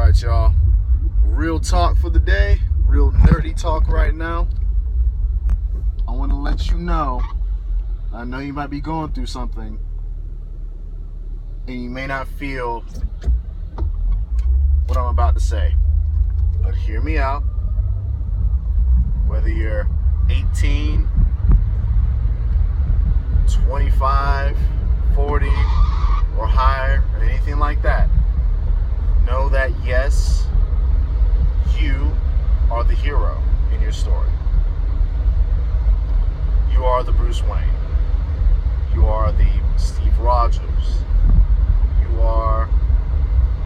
Alright, y'all. Real talk for the day. Real nerdy talk right now. I want to let you know, I know you might be going through something and you may not feel what I'm about to say. But hear me out. Whether you're 18, 25, 40, or higher, or anything like that, know that yes, you are the hero in your story. You are the Bruce Wayne. You are the Steve Rogers. You are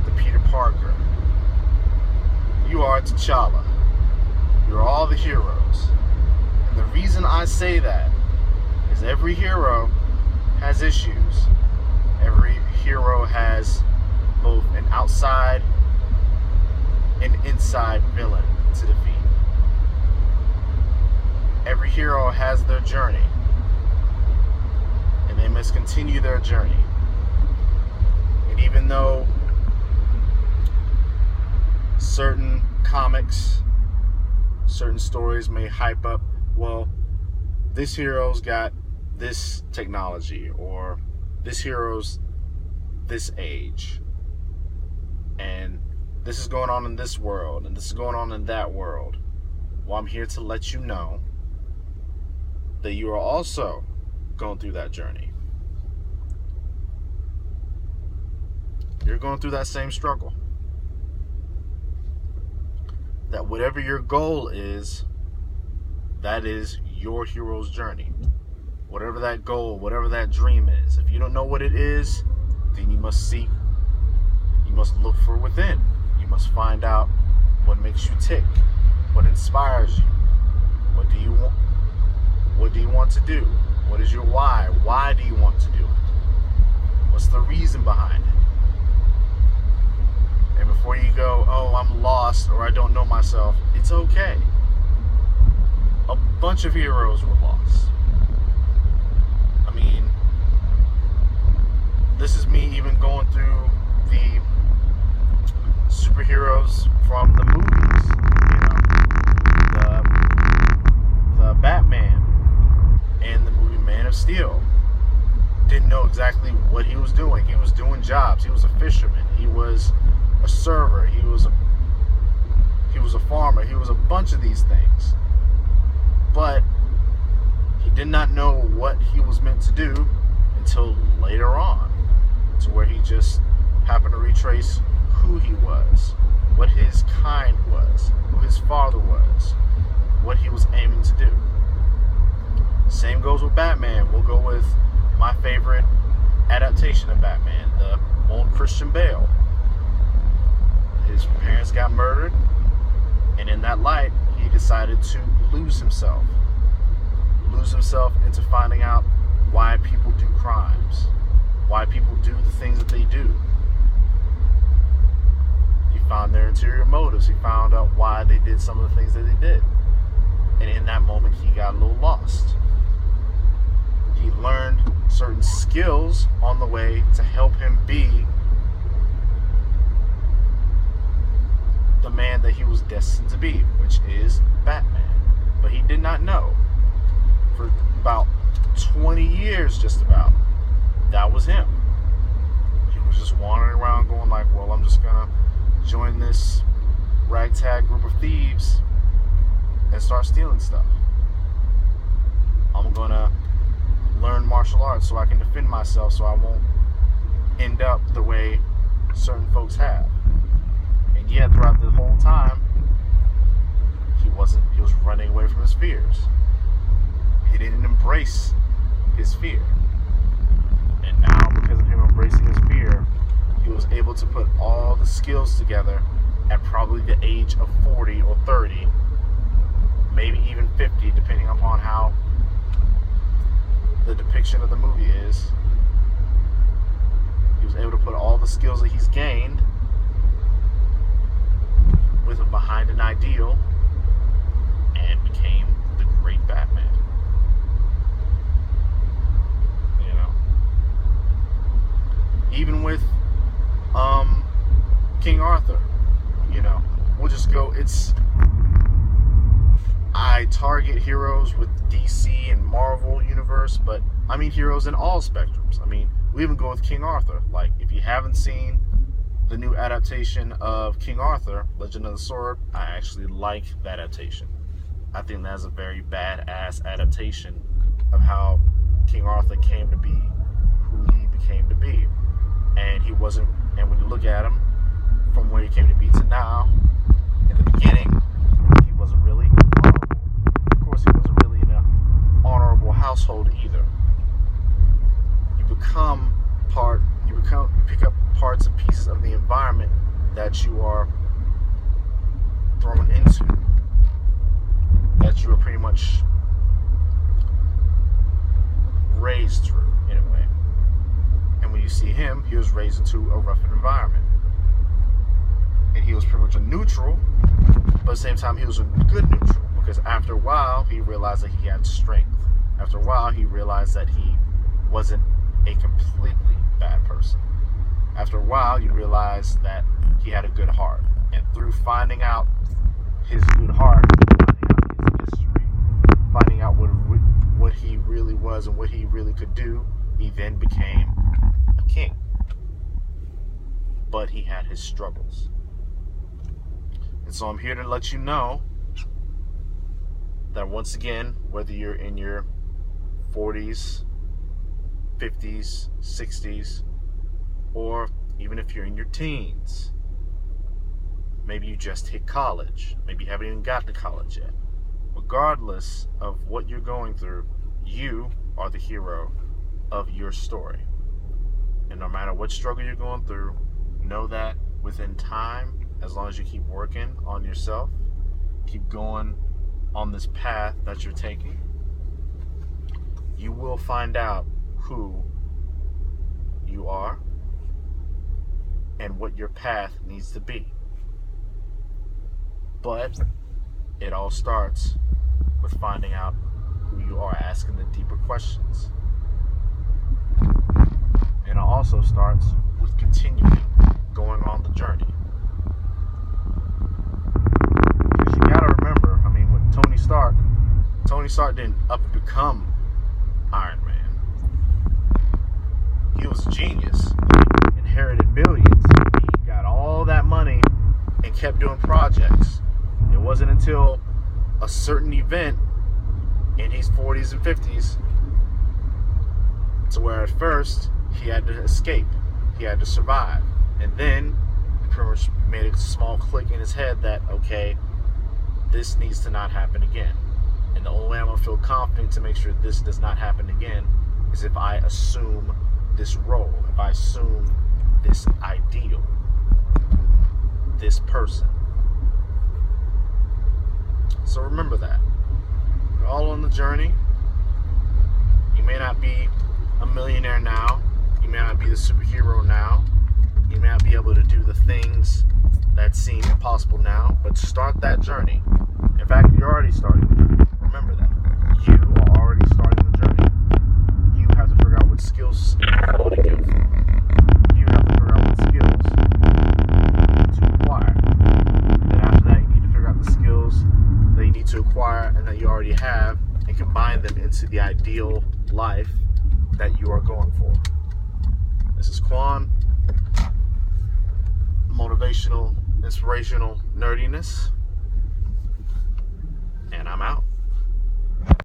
the Peter Parker. You are T'Challa. You're all the heroes. And the reason I say that is every hero has issues. Every hero has both an outside and inside villain to defeat. Every hero has their journey, and they must continue their journey. And even though certain comics, certain stories may hype up, well, this hero's got this technology, or this hero's this age, and this is going on in this world, and this is going on in that world. Well, I'm here to let you know that you are also going through that journey. You're going through that same struggle. That whatever your goal is, that is your hero's journey. Whatever that goal, whatever that dream is. If you don't know what it is, then you must seek. You must look for within. You must find out what makes you tick, what inspires you. What do you want? What do you want to do? What is your why? Why do you want to do it? What's the reason behind it? And before you go, oh, I'm lost, or I don't know myself, it's okay. A bunch of heroes were lost. I mean, this is me even going through the superheroes from the movies. You know, the Batman and the movie Man of Steel. Didn't know exactly what he was doing. He was doing jobs. He was a fisherman. He was a server. He was a farmer. He was a bunch of these things. But he did not know what he was meant to do until later on, to where he just happened to retrace who he was, what his kind was, who his father was, what he was aiming to do. Same goes with Batman. We'll go with my favorite adaptation of Batman, the old Christian Bale. His parents got murdered, and in that light, he decided to lose himself into finding out why people do crimes, why people do the things that they do. He found their interior motives. He found out why they did some of the things that they did. And in that moment, he got a little lost. He learned certain skills on the way to help him be the man that he was destined to be, which is Batman. But he did not know. For about 20 years, just about, that was him. He was just wandering around going like, well, I'm just gonna join this ragtag group of thieves and start stealing stuff. I'm gonna learn martial arts so I can defend myself, so I won't end up the way certain folks have. And yet, throughout the whole time, he was running away from his fears. He didn't embrace his fear. And now, because of him embracing his fear, he was able to put all the skills together at probably the age of 40 or 30, maybe even 50, depending upon how the depiction of the movie is. He was able to put all the skills that he's gained with him behind an ideal and became the great Batman. You know, even with King Arthur, we'll just go. I target heroes with DC and Marvel universe, but I mean heroes in all spectrums. I mean, we even go with King Arthur. Like, if you haven't seen the new adaptation of King Arthur, Legend of the Sword, I actually like that adaptation. I think that's a very badass adaptation of how King Arthur came to be who he became to be. And when you look at him from where he came to be to now, in the beginning, he wasn't really honorable. Of course, he wasn't really in an honorable household either. You pick up parts and pieces of the environment that you are thrown into, that you are pretty much raised through, in a way. And when you see him, he was raised into a rough environment. And he was pretty much a neutral, but at the same time, he was a good neutral, because after a while, he realized that he had strength. After a while, he realized that he wasn't a completely bad person. After a while, you realize that he had a good heart. And through finding out his good heart, finding out his history, finding out what he really was and what he really could do, he then became a king. But he had his struggles. And so I'm here to let you know that once again, whether you're in your 40s, 50s, 60s, or even if you're in your teens, maybe you just hit college, maybe you haven't even got to college yet. Regardless of what you're going through, you are the hero of your story. And no matter what struggle you're going through, know that within time, as long as you keep working on yourself, keep going on this path that you're taking, you will find out who you are and what your path needs to be. But it all starts with finding out who you are, asking the deeper questions. And it also starts with continuing going on the journey. Because you gotta remember, I mean, with Tony Stark didn't up and become Iron Man. He was a genius. He inherited millions. He got all that money and kept doing projects. It wasn't until a certain event in his 40s and 50s to where at first he had to escape. He had to survive. And then he pretty much made a small click in his head that, okay, this needs to not happen again. And the only way I'm going to feel confident to make sure this does not happen again is if I assume this role, if I assume this ideal, this person. So remember that. We're all on the journey. You may not be a millionaire now. You may not be the superhero now. You may not be able to do the things that seem impossible now, but start that journey. In fact, you're already starting the journey. Remember that. You are already starting the journey. You have to figure out what skills you want to give. You have to figure out what skills to acquire. And then after that, you need to figure out the skills that you need to acquire and that you already have and combine them into the ideal life that you are going for. This is Quan. Motivational, inspirational nerdiness.